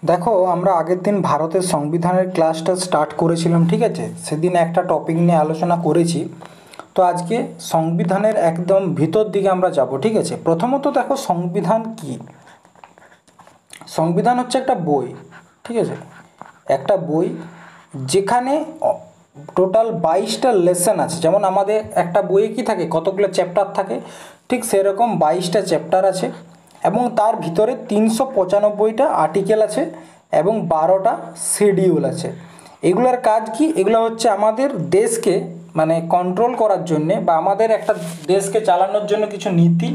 দেখো, আমরা আগের দিন ভারতের সংবিধানের ক্লাসটা স্টার্ট করেছিলাম, ঠিক আছে? সেদিন একটা টপিক নিয়ে আলোচনা করেছি। তো আজকে সংবিধানের একদম ভিতর দিকে আমরা যাব, ঠিক আছে? প্রথমত দেখো, সংবিধান কি? সংবিধান হচ্ছে একটা বই, ঠিক আছে? একটা বই যেখানে টোটাল 22টা লেসন আছে। যেমন আমাদের একটা বইয়ে কি থাকে, কতগুলো চ্যাপ্টার থাকে, ঠিক সেরকম 22টা চ্যাপ্টার আছে এবং তার ভিতরে 395টা আর্টিকেল আছে এবং 12টা শিডিউল আছে। এগুলোর কাজ কি? এগুলো হচ্ছে আমাদের দেশকে মানে কন্ট্রোল করার জন্যে বা আমাদের একটা দেশকে চালানোর জন্য কিছু নীতি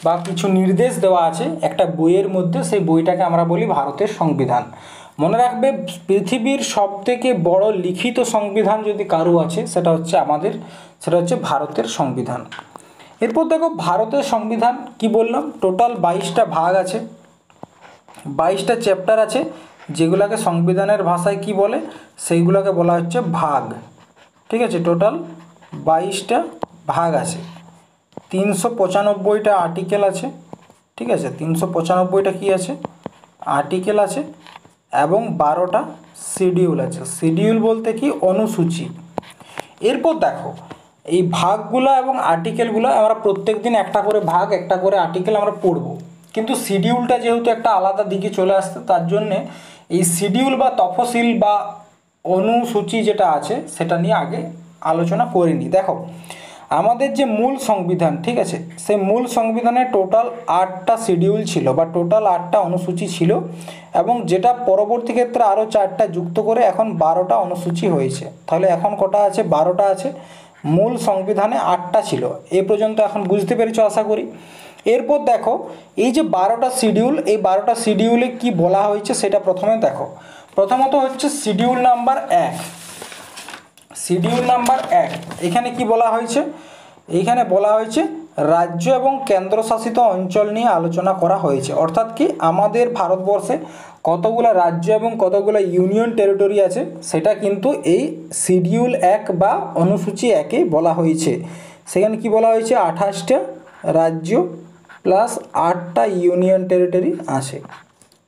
বা কিছু নির্দেশ দেওয়া আছে একটা বইয়ের মধ্যে। সেই বইটাকে আমরা বলি ভারতের সংবিধান। মনে রাখবে, পৃথিবীর সবথেকে বড় লিখিত সংবিধান যদি কারো আছে সেটা হচ্ছে ভারতের সংবিধান। এরপর দেখো, ভারতের সংবিধান কি বললাম, টোটাল 22টা ভাগ আছে, 22টা চ্যাপ্টার আছে, যেগুলোকে সংবিধানের ভাষায় কি বলে, সেইগুলোকে বলা হচ্ছে ভাগ। ঠিক আছে, টোটাল 22টা ভাগ আছে, 395টা আর্টিকেল আছে, ঠিক আছে? 395টা কি আছে? আর্টিকেল আছে এবং 12টা শিডিউল আছে। শিডিউল বলতে কি? অনুসূচি। এরপর দেখো, এই ভাগগুলো এবং আর্টিকেলগুলো আমরা প্রত্যেক দিন একটা করে ভাগ, একটা করে আর্টিকেল আমরা পড়ব। কিন্তু শিডিউলটা যেহেতু একটা আলাদা দিকে চলে আসছে, তার জন্যে এই শিডিউল বা তফসিল বা অনুসূচি যেটা আছে সেটা নিয়ে আগে আলোচনা করিনি। দেখো, আমাদের যে মূল সংবিধান, ঠিক আছে, সেই মূল সংবিধানে টোটাল 8টা শিডিউল ছিল বা টোটাল 8টা অনুসূচি ছিল এবং যেটা পরবর্তী ক্ষেত্রে আরও 4টা যুক্ত করে এখন 12টা অনুসূচি হয়েছে। তাহলে এখন কটা আছে? 12টা আছে। মূল সংবিধানে 8টা ছিল। এ পর্যন্ত এখন বুঝতে পেরেছো আশা করি। এরপর দেখো, এই যে 12টা শিডিউল, এই 12টা শিডিউলে কি বলা হয়েছে সেটা প্রথমে দেখো। প্রথমত হচ্ছে শিডিউল নাম্বার 1। শিডিউল নাম্বার 1, এখানে কি বলা হয়েছে? এইখানে বলা হয়েছে রাজ্য এবং কেন্দ্রশাসিত অঞ্চল নিয়ে আলোচনা করা হয়েছে। অর্থাৎ কি, আমাদের ভারতবর্ষে কতগুলো রাজ্য এবং কতগুলো ইউনিয়ন টেরিটরি আছে সেটা কিন্তু এই শিডিউল 1 বা অনুসূচি 1-এ বলা হয়েছে। সেখানে কি বলা হয়েছে? 28টা রাজ্য প্লাস 8টা ইউনিয়ন টেরিটরি আছে।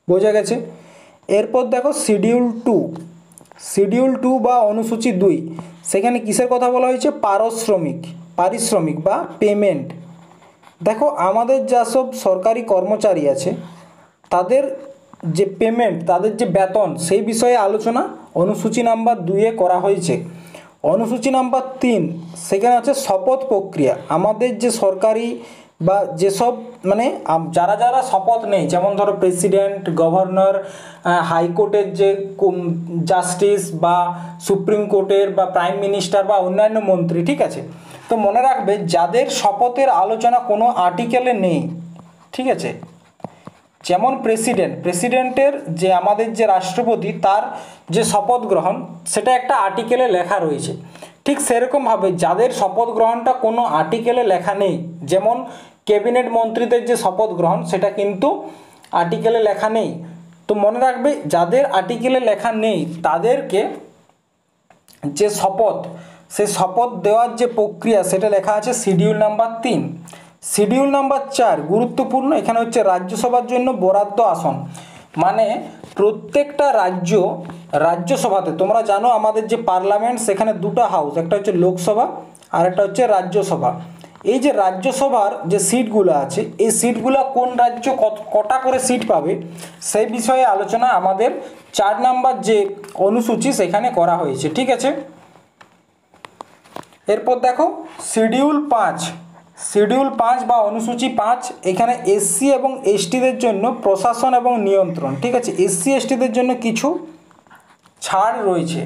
বোঝা গেছে? এরপর দেখো শিডিউল 2। শিডিউল 2 বা অনুসূচি 2, সেখানে কিসের কথা বলা হয়েছে? পারিশ্রমিক বা পেমেন্ট। দেখো, আমাদের যা সব সরকারি কর্মচারী আছে তাদের যে পেমেন্ট, তাদের যে বেতন, সেই বিষয়ে আলোচনা অনুসূচি নাম্বার 2-এ করা হয়েছে। অনুসূচি নাম্বার 3, সেখানে আছে শপথ প্রক্রিয়া। আমাদের যে সরকারি বা যেসব মানে যারা যারা শপথ নেই, যেমন ধরো প্রেসিডেন্ট, গভর্নর, হাইকোর্টের যে জাস্টিস বা সুপ্রিম কোর্টের বা প্রাইম মিনিস্টার বা অন্যান্য মন্ত্রী, ঠিক আছে? তো মনে রাখবে, যাদের শপথের আলোচনা কোনো আর্টিকেলে নেই, ঠিক আছে, যেমন প্রেসিডেন্টের যে আমাদের যে রাষ্ট্রপতি, তার যে শপথ গ্রহণ সেটা একটা আর্টিকেলে লেখা রয়েছে। ঠিক সেরকমভাবে যাদের শপথ গ্রহণটা কোনো আর্টিকেলে লেখা নেই, যেমন ক্যাবিনেট মন্ত্রীদের যে শপথ গ্রহণ সেটা কিন্তু আর্টিকেলে লেখা নেই। তো মনে রাখবে, যাদের আর্টিকেলে লেখা নেই তাদেরকে যে শপথ, সেই শপথ দেওয়ার যে প্রক্রিয়া সেটা লেখা আছে শিডিউল নাম্বার 3। শিডিউল নাম্বার 4 গুরুত্বপূর্ণ, এখানে হচ্ছে রাজ্যসভার জন্য বরাদ্দ আসন। মানে প্রত্যেকটা রাজ্যসভাতে, তোমরা জানো আমাদের যে পার্লামেন্ট, সেখানে দুটো হাউস, একটা হচ্ছে লোকসভা আর একটা হচ্ছে রাজ্যসভা। এই যে রাজ্যসভার যে সিটগুলো আছে, এই সিটগুলো কোন রাজ্য কটা করে সিট পাবে সেই বিষয়ে আলোচনা আমাদের 4 নাম্বার যে অনুসূচি সেখানে করা হয়েছে, ঠিক আছে? এরপর দেখো শিডিউল 5 বা অনুসূচি 5, এখানে এসসি এবং এসটিদের জন্য প্রশাসন এবং নিয়ন্ত্রণ, ঠিক আছে? এসসি এসটিদের জন্য কিছু ছাড় রয়েছে।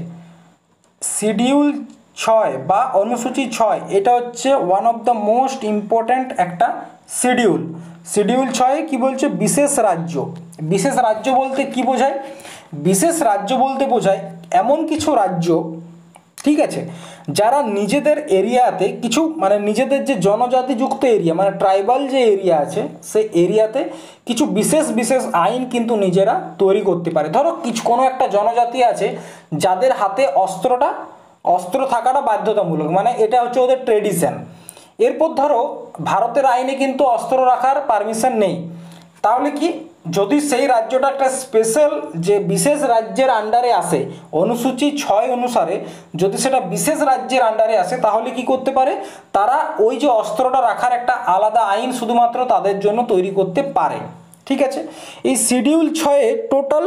শিডিউল 6 বা অনুসূচি 6, এটা হচ্ছে one of the most important একটা শিডিউল। শিডিউল 6 কি বলছে? বিশেষ রাজ্য বলতে কি বোঝায়? বিশেষ রাজ্য বলতে বোঝায় এমন কিছু রাজ্য, ঠিক আছে, যারা নিজেদের এরিয়াতে কিছু মানে নিজেদের যে জনজাতিযুক্ত এরিয়া মানে ট্রাইবাল যে এরিয়া আছে, সেই এরিয়াতে কিছু বিশেষ আইন কিন্তু নিজেরা তৈরি করতে পারে। ধরো কোনো একটা জনজাতি আছে যাদের হাতে অস্ত্র থাকাটা বাধ্যতামূলক, মানে এটা হচ্ছে ওদের ট্রেডিশন। এরপর ধরো ভারতের আইনে কিন্তু অস্ত্র রাখার পারমিশন নেই, তাহলে কি যদি সেই রাজ্যটা একটা স্পেশাল যে বিশেষ রাজ্যের আন্ডারে আসে, অনুসূচি 6 অনুসারে যদি সেটা বিশেষ রাজ্যের আন্ডারে আসে, তাহলে কি করতে পারে, তারা ওই যে অস্ত্রটা রাখার একটা আলাদা আইন শুধুমাত্র তাদের জন্য তৈরি করতে পারে। ঠিক আছে, এই শিডিউল 6-এ টোটাল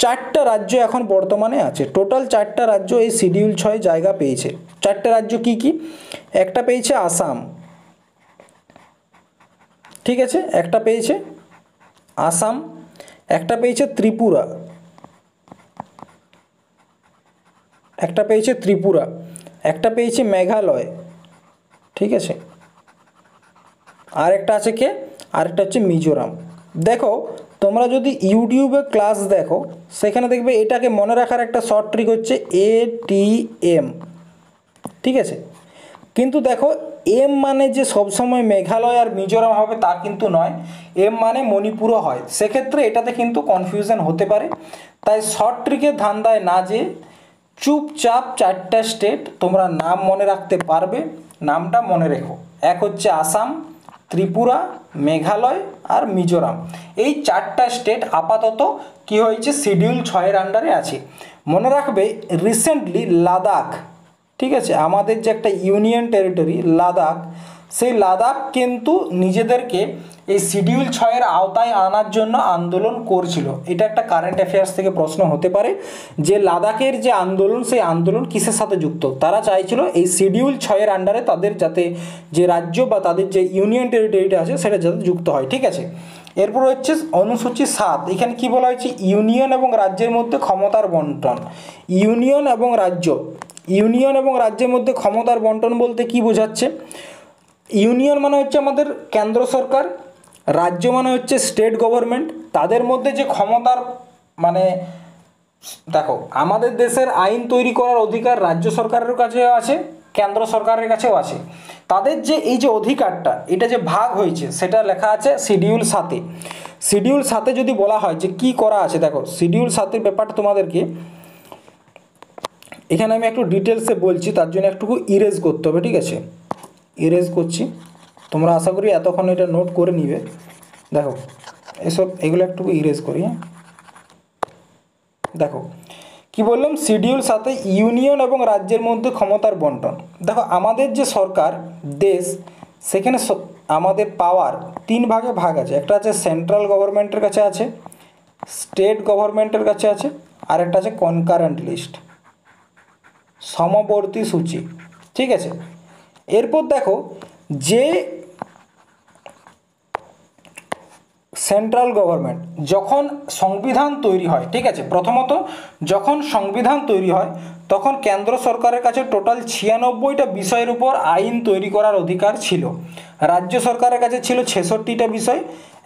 4টা রাজ্য এখন বর্তমানে আছে। টোটাল 4টা রাজ্য এই শিডিউল 6 জায়গা পেয়েছে। 4টা রাজ্য কি কি? একটা পেয়েছে আসাম, ঠিক আছে, একটা পেয়েছে আসাম, একটা পেয়েছে ত্রিপুরা, একটা পেয়েছে ত্রিপুরা, একটা পেয়েছে মেঘালয়, ঠিক আছে, আর একটা আছে কে, আরেকটা হচ্ছে মিজোরাম। দেখো তোমরা যদি ইউটিউবে ক্লাস দেখো, সেখানে দেখবে এটাকে মনে রাখার একটা শর্ট ট্রিক হচ্ছে ATM, ঠিক আছে। কিন্তু দেখো এম মানে যে সবসময় মেঘালয় আর মিজোরাম হবে তা কিন্তু নয়, এম মানে মণিপুরও হয়, সেক্ষেত্রে এটাতে কিন্তু কনফিউশন হতে পারে। তাই শর্ট ট্রিকের ধান্দায় না যে চুপচাপ 4টা স্টেট তোমরা নাম মনে রাখতে পারবে, নামটা মনে রেখো। এক হচ্ছে আসাম, ত্রিপুরা, মেঘালয় আর মিজোরাম। এই 4টা স্টেট আপাতত কি হয়েছে, শিডিউল 6-এর আন্ডারে আছে। মনে রাখবে রিসেন্টলি লাদাখ, ঠিক আছে, আমাদের যে একটা ইউনিয়ন টেরিটরি লাদাখ, সেই লাদাখ কিন্তু নিজেদেরকে এই শিডিউল 6-এর আওতায় আনার জন্য আন্দোলন করছিল। এটা একটা কারেন্ট অ্যাফেয়ার্স থেকে প্রশ্ন হতে পারে যে লাদাখের যে আন্দোলন, সেই আন্দোলন কিসের সাথে যুক্ত। তারা চাইছিল এই শিডিউল 6-এর আন্ডারে তাদের যাতে যে রাজ্য বা তাদের যে ইউনিয়ন টেরিটরিটা আছে সেটা যাতে যুক্ত হয়, ঠিক আছে। এরপর হচ্ছে অনুসূচি 7, এখানে কি বলা হয়েছে, ইউনিয়ন এবং রাজ্যের মধ্যে ক্ষমতার বন্টন। ইউনিয়ন এবং রাজ্যের মধ্যে ক্ষমতার বন্টন বলতে কি বোঝাচ্ছে, ইউনিয়ন মানে হচ্ছে আমাদের কেন্দ্র সরকার, রাজ্য মানে হচ্ছে স্টেট গভর্নমেন্ট, তাদের মধ্যে যে ক্ষমতার মানে দেখো আমাদের দেশের আইন তৈরি করার অধিকার রাজ্য সরকারের কাছেও আছে, কেন্দ্র সরকারের কাছেও আছে। তাদের যে এই যে অধিকারটা, এটা যে ভাগ হয়েছে সেটা লেখা আছে শিডিউল 7-এ। শিডিউল 7-এ যদি বলা হয় যে কি করা আছে, দেখো শিডিউল 7-এর ব্যাপারটা তোমাদেরকে এখানে আমি একটু ডিটেলসে বলছি, তার জন্য একটু ইরেজ করতে হবে, ঠিক আছে। ইরেজ করছি, তোমরা আশা করি এতক্ষণ এটা নোট করে নিবে। দেখো এগুলো একটু ইরেজ করি, হ্যাঁ। দেখো কি বললাম, শিডিউল 7-এ ইউনিয়ন এবং রাজ্যের মধ্যে ক্ষমতার বন্টন। দেখো আমাদের যে সরকার দেশ, সেখানে আমাদের পাওয়ার 3 ভাগে ভাগ আছে। একটা আছে সেন্ট্রাল গভর্নমেন্টের কাছে আছে, স্টেট গভর্নমেন্টের কাছে আছে, আর একটা আছে কনকারেন্ট লিস্ট, সমবর্তী সূচি, ঠিক আছে। এরপর দেখো যে সেন্ট্রাল গভর্নমেন্ট যখন সংবিধান তৈরি হয়, ঠিক আছে, প্রথমত যখন সংবিধান তৈরি হয় তখন কেন্দ্র সরকারের কাছে টোটাল 96টা বিষয়ের উপর আইন তৈরি করার অধিকার ছিল, রাজ্য সরকারের কাছে ছিল 66টা বিষয়।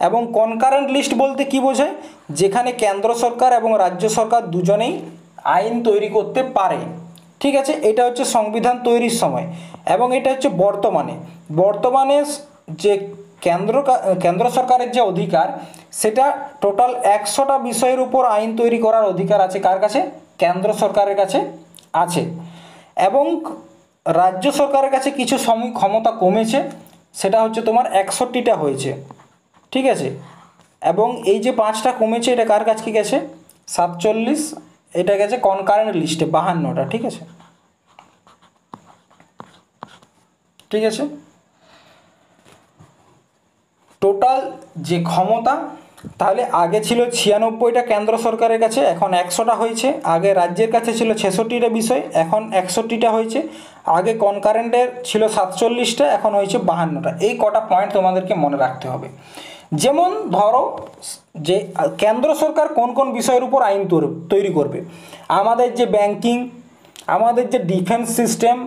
এবং কনকারেন্ট লিস্ট বলতে কি বোঝায়, যেখানে কেন্দ্র সরকার এবং রাজ্য সরকার দুজনেই আইন তৈরি করতে পারে, ঠিক আছে। এটা হচ্ছে সংবিধান তৈরির সময়। এবং এটা হচ্ছে বর্তমানে যে কেন্দ্র সরকারের যে অধিকার, সেটা টোটাল 100টা বিষয়ের উপর আইন তৈরি করার অধিকার আছে কার কাছে, কেন্দ্র সরকারের কাছে আছে। এবং রাজ্য সরকারের কাছে কিছু ক্ষমতা কমেছে, সেটা হচ্ছে তোমার 61টা হয়েছে, ঠিক আছে। এবং এই যে 5টা কমেছে, এটা কার কাছে গেছে, 47, এটা গেছে কনকারেন্ট লিস্টে 52টা, ঠিক আছে, ঠিক আছে। টোটাল যে ক্ষমতা, তাহলে আগে ছিল 96টা কেন্দ্র সরকারের কাছে, এখন 100টা হয়েছে। আগে রাজ্যের কাছে ছিল 66টা বিষয়, এখন 61টা হয়েছে। আগে কনকারেন্টের ছিল 47টা, এখন হয়েছে 52টা। এই কটা পয়েন্ট তোমাদেরকে মনে রাখতে হবে। যেমন ধরো যে কেন্দ্র সরকার কোন কোন বিষয়ের উপর আইন তৈরি করবে, আমাদের যে ব্যাংকিং, আমাদের যে ডিফেন্স সিস্টেম,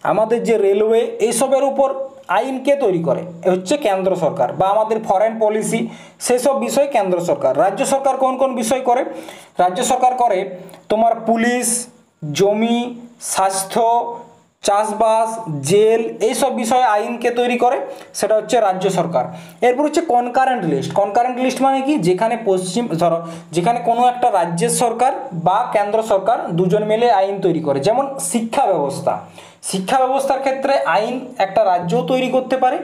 আমাদের যে রেলওয়ে, এইসবের উপর আইন কে তৈরি করে, হচ্ছে কেন্দ্র সরকার। বা আমাদের ফরেন পলিসি, সেসব বিষয় কেন্দ্র সরকার। রাজ্য সরকার কোন কোন বিষয় করে, রাজ্য সরকার করে তোমার পুলিশ, জমি, স্বাস্থ্য, চাষবাস, জেল, এইসব বিষয়ে আইনকে তৈরি করে, সেটা হচ্ছে রাজ্য সরকার। এরপর হচ্ছে কনকারেন্ট লিস্ট মানে কি, যেখানে কোনো একটা রাজ্যের সরকার বা কেন্দ্র সরকার দুজন মিলে আইন তৈরি করে। যেমন শিক্ষা ব্যবস্থার ক্ষেত্রে আইন একটা রাজ্যও তৈরি করতে পারে,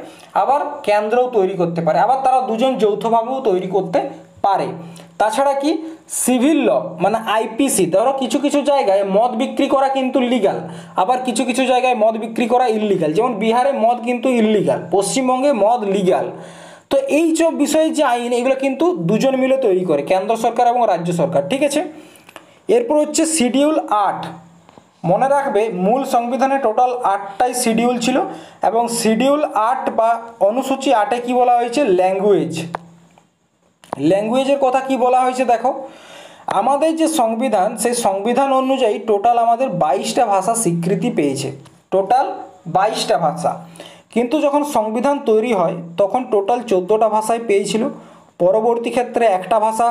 আবার কেন্দ্রও তৈরি করতে পারে, আবার তারা দুজন যৌথভাবেও তৈরি করতে পারে। তাছাড়া কি সিভিল ল মানে আইপিসি, ধরো কিছু কিছু জায়গায় মদ বিক্রি করা কিন্তু লিগাল, আবার কিছু কিছু জায়গায় মদ বিক্রি করা ইললিগাল। যেমন বিহারে মদ কিন্তু ইললিগাল, পশ্চিমবঙ্গে মদ লিগাল। তো এই সব বিষয়ে যে আইন, এগুলো কিন্তু দুজন মিলে তৈরি করে, কেন্দ্র সরকার এবং রাজ্য সরকার। ঠিক আছে, এরপর হচ্ছে শিডিউল 8। মনে রাখবে মূল সংবিধানে টোটাল 8টাই শিডিউল ছিল, এবং শিডিউল 8 বা অনুসূচি 8-এ কী বলা হয়েছে, ল্যাঙ্গুয়েজ। ল্যাঙ্গুয়েজের কথা কি বলা হয়েছে দেখো, আমাদের যে সংবিধান, সেই সংবিধান অনুযায়ী টোটাল আমাদের 22টা ভাষা স্বীকৃতি পেয়েছে, টোটাল 22টা ভাষা। কিন্তু যখন সংবিধান তৈরি হয় তখন টোটাল 14টা ভাষায় পেয়েছিল। পরবর্তী ক্ষেত্রে একটা ভাষা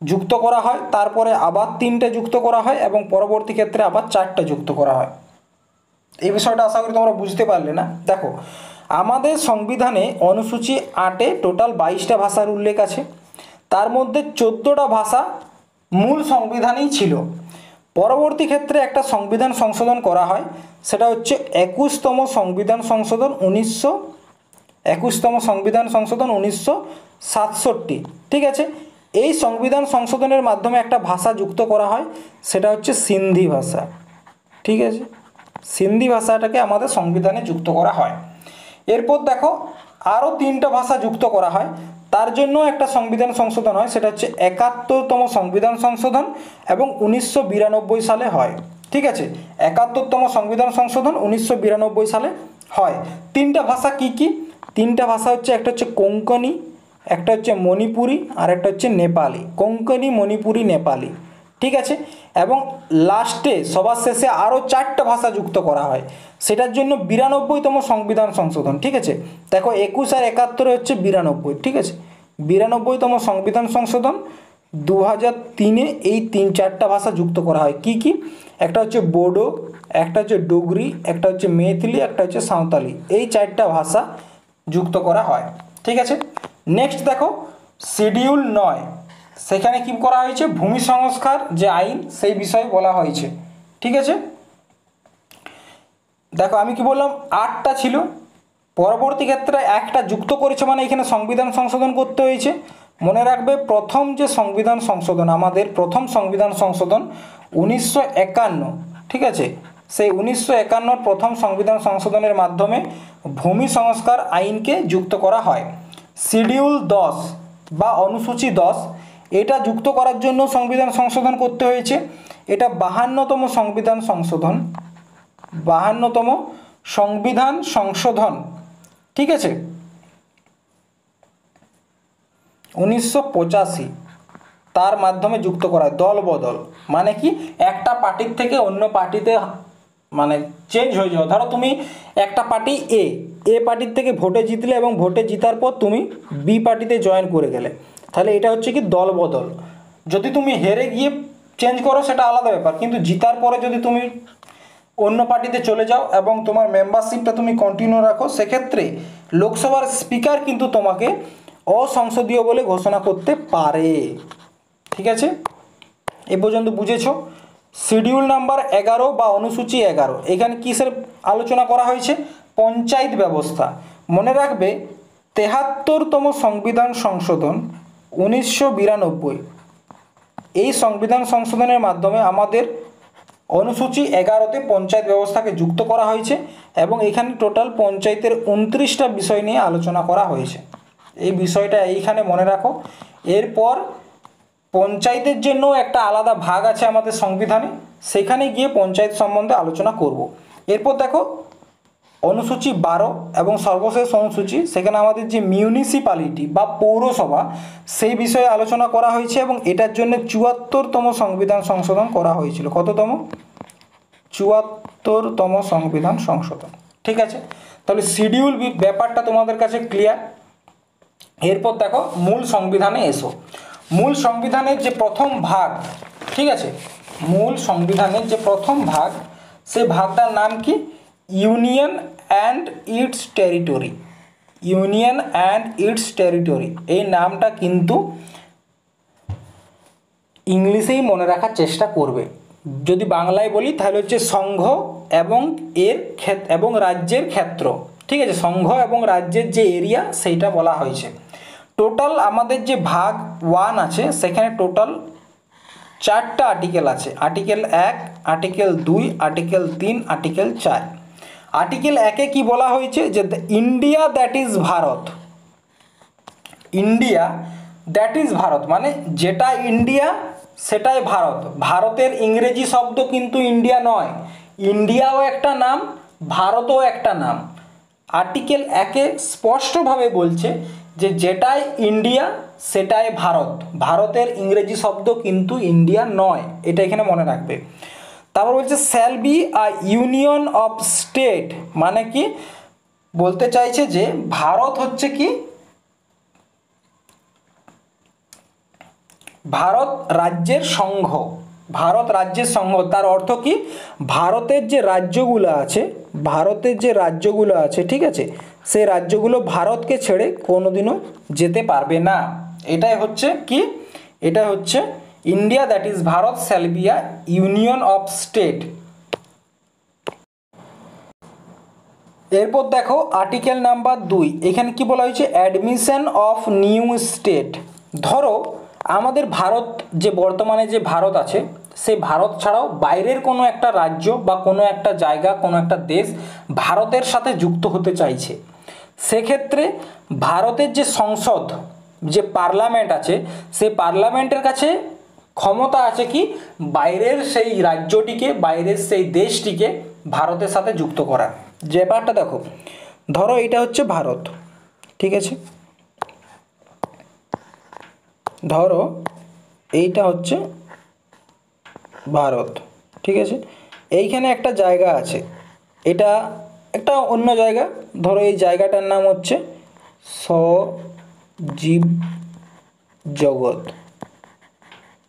যুক্ত করা হয়, তারপরে আবার 3টে যুক্ত করা হয়, এবং পরবর্তী ক্ষেত্রে আবার 4টে যুক্ত করা হয়। এই বিষয়টা আশা করি তোমরা বুঝতে পারলে না। দেখো, আমাদের সংবিধানে অনুসূচি 8-এ টোটাল 22টা ভাষার উল্লেখ আছে, তার মধ্যে 14টা ভাষা মূল সংবিধানেই ছিল। পরবর্তী ক্ষেত্রে একটা সংবিধান সংশোধন করা হয়, সেটা হচ্ছে 21তম সংবিধান সংশোধন 1967। ঠিক আছে, এই সংবিধান সংশোধনের মাধ্যমে একটা ভাষা যুক্ত করা হয়, সেটা হচ্ছে সিন্ধি ভাষা। ঠিক আছে, সিন্ধি ভাষাটাকে আমাদের সংবিধানে যুক্ত করা হয়। এরপর দেখো আরও 3টা ভাষা যুক্ত করা হয়, তার জন্য একটা সংবিধান সংশোধন হয়, সেটা হচ্ছে 71তম সংবিধান সংশোধন, এবং 1992 সালে হয়। ঠিক আছে, 71তম সংবিধান সংশোধন 1992 সালে হয়। 3টা ভাষা কি কি? 3টা ভাষা হচ্ছে, একটা হচ্ছে কোঙ্কনি, একটা হচ্ছে মণিপুরি, আর একটা হচ্ছে নেপালি। কোঙ্কনি, মণিপুরি, নেপালি। ঠিক আছে, এবং লাস্টে সবার শেষে আরও 4টা ভাষা যুক্ত করা হয়, সেটার জন্য 92তম সংবিধান সংশোধন। ঠিক আছে, দেখো 21 আর 71 হচ্ছে 92। ঠিক আছে, 92তম সংবিধান সংশোধন 2003-এ এই 3-4টা ভাষা যুক্ত করা হয়। কি কি? একটা হচ্ছে বোডো, একটা হচ্ছে ডোগরি, একটা হচ্ছে মেথিলি, একটা হচ্ছে সাঁওতালি। এই 4টা ভাষা যুক্ত করা হয়। ঠিক আছে, নেক্সট দেখো শিডিউল 9, সেখানে কি করা হয়েছে, ভূমি সংস্কার যে আইন, সেই বিষয়ে বলা হয়েছে। ঠিক আছে, দেখো আমি কি বললাম, 8টা ছিল, পরবর্তী ক্ষেত্রে একটা যুক্ত করেছে, মানে এখানে সংবিধান সংশোধন করতে হয়েছে। মনে রাখবে প্রথম যে সংবিধান সংশোধন, আমাদের প্রথম সংবিধান সংশোধন 1951। ঠিক আছে, সেই 1951 প্রথম সংবিধান সংশোধনের মাধ্যমে ভূমি সংস্কার আইনকে যুক্ত করা হয়। শিডিউল 10 বা অনুসূচি 10, এটা যুক্ত করার জন্য সংবিধান সংশোধন করতে হয়েছে। এটা 52তম সংবিধান সংশোধন, 52তম সংবিধান সংশোধন। ঠিক আছে, 1985, তার মাধ্যমে যুক্ত করা হয়। দল বদল মানে কি, একটা পার্টির থেকে অন্য পার্টিতে মানে চেঞ্জ হয়ে যাও। ধরো তুমি একটা পার্টি এ পার্টির থেকে ভোটে জিতলে, এবং ভোটে জিতার পর তুমি বি পার্টিতে জয়েন করে গেলে, তাহলে এটা হচ্ছে কি দল বদল। যদি তুমি হেরে গিয়ে চেঞ্জ করো সেটা আলাদা ব্যাপার, কিন্তু জিতার পরে যদি তুমি অন্য পার্টিতে চলে যাও এবং তোমার মেম্বারশিপটা তুমি কন্টিনিউ রাখো, সেক্ষেত্রে লোকসভার স্পিকার কিন্তু তোমাকে অসংসদীয় বলে ঘোষণা করতে পারে। ঠিক আছে, এ পর্যন্ত বুঝেছো? শিডিউল নাম্বার 11 বা অনুসূচি 11, এখানে কিসের আলোচনা করা হয়েছে, পঞ্চায়েত ব্যবস্থা। মনে রাখবে 73তম সংবিধান সংশোধন 1992, এই সংবিধান সংশোধনের মাধ্যমে আমাদের অনুসূচি 11-তে পঞ্চায়েত ব্যবস্থাকে যুক্ত করা হয়েছে, এবং এখানে টোটাল পঞ্চায়েতের 29টা বিষয় নিয়ে আলোচনা করা হয়েছে। এই বিষয়টা এইখানে মনে রাখো। এরপর পঞ্চায়েতের জন্য একটা আলাদা ভাগ আছে আমাদের সংবিধানে, সেখানে গিয়ে পঞ্চায়েত সম্বন্ধে আলোচনা করব। এরপর দেখো অনুসূচি 12 এবং সর্বশেষ অনুসূচি, সেখানে আমাদের যে মিউনিসিপ্যালিটি বা পৌরসভা, সেই বিষয়ে আলোচনা করা হয়েছে, এবং এটার জন্য 74তম সংবিধান সংশোধন করা হয়েছিল। কততম? 74তম সংবিধান সংশোধন। ঠিক আছে, তাহলে শিডিউল ব্যাপারটা তোমাদের কাছে ক্লিয়ার। এরপর দেখো মূল সংবিধানে এসো। মূল সংবিধানের যে প্রথম ভাগ, ঠিক আছে, মূল সংবিধানের যে প্রথম ভাগ, সেই ভাগটার নাম কি, union and it's territory. Union and it's territory, এই নামটা কিন্তু ইংলিশেই মনে রাখার চেষ্টা করবে। যদি বাংলায় বলি তাহলে হচ্ছে সংঘ এবং এর রাজ্যের ক্ষেত্র। ঠিক আছে, সংঘ এবং রাজ্যের যে এরিয়া, সেইটা বলা হয়েছে। টোটাল আমাদের যে ভাগ 1 আছে সেখানে টোটাল 4টা আর্টিকেল আছে। Article 1, article 2, article 3, article 4। Article 1-এ কি বলা হয়েছে যে India that is Bharat, India that is Bharat মানে যেটা ইন্ডিয়া সেটাই ভারত। ভারতের ইংরেজি শব্দ কিন্তু ইন্ডিয়া নয়, ইন্ডিয়াও একটা নাম, ভারতও একটা নাম। আর্টিকেল 1-এ স্পষ্টভাবে বলছে যে যেটাই ইন্ডিয়া সেটাই ভারত, ভারতের ইংরেজি শব্দ কিন্তু ইন্ডিয়া নয়, এটা এখানে মনে রাখবে। তারপর বলছে shall be a union of state, মানে কি বলতে চাইছে যে ভারত হচ্ছে কি ভারত রাজ্যের সংঘ, ভারত রাজ্যের সংঘ। তার অর্থ কি ভারতের যে রাজ্যগুলো আছে, ভারতের যে রাজ্যগুলো আছে ঠিক আছে, সেই রাজ্যগুলো ভারতকে ছেড়ে কোনোদিনও যেতে পারবে না। এটাই হচ্ছে কি, এটা হচ্ছে India that is Bharat shall be a union of state. এরপর দেখো আর্টিকেল নাম্বার 2, এখানে কি বলা হয়েছে অ্যাডমিশন অফ নিউ স্টেট। ধরো আমাদের ভারত যে বর্তমানে যে ভারত আছে সেই ভারত ছাড়াও বাইরের কোনো একটা রাজ্য বা কোনো একটা জায়গা, কোনো একটা দেশ ভারতের সাথে যুক্ত হতে চাইছে, সেক্ষেত্রে ভারতের যে সংসদ, যে পার্লামেন্ট আছে, সেই পার্লামেন্টের কাছে ক্ষমতা আছে কি বাইরের সেই রাজ্যটিকে, বাইরের সেই দেশটিকে ভারতের সাথে যুক্ত করা। যে ব্যাপারটা দেখো, ধরো এটা হচ্ছে ভারত, ঠিক আছে, ধরো এইটা হচ্ছে ভারত, ঠিক আছে, এইখানে একটা জায়গা আছে, এটা একটা অন্য জায়গা, ধরো এই জায়গাটার নাম হচ্ছে সজীব জগৎ,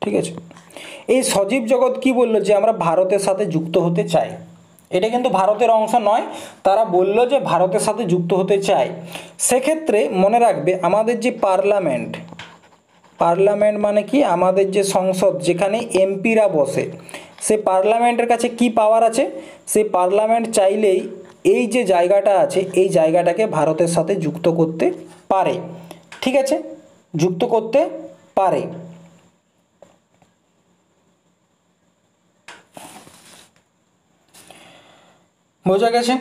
ঠিক আছে। এই সজীব জগৎ কি বললো যে আমরা ভারতের সাথে যুক্ত হতে চাই, এটা কিন্তু ভারতের অংশ নয়, তারা বলল যে ভারতের সাথে যুক্ত হতে চায়। সেক্ষেত্রে মনে রাখবে আমাদের যে পার্লামেন্ট, পার্লামেন্ট মানে কি আমাদের যে সংসদ যেখানে এমপিরা বসে, সে পার্লামেন্টের কাছে কি পাওয়ার আছে, সেই পার্লামেন্ট চাইলেই এই যে জায়গাটা আছে এই জায়গাটাকে ভারতের সাথে যুক্ত করতে পারে, ঠিক আছে, যুক্ত করতে পারে। বোঝা গেছে?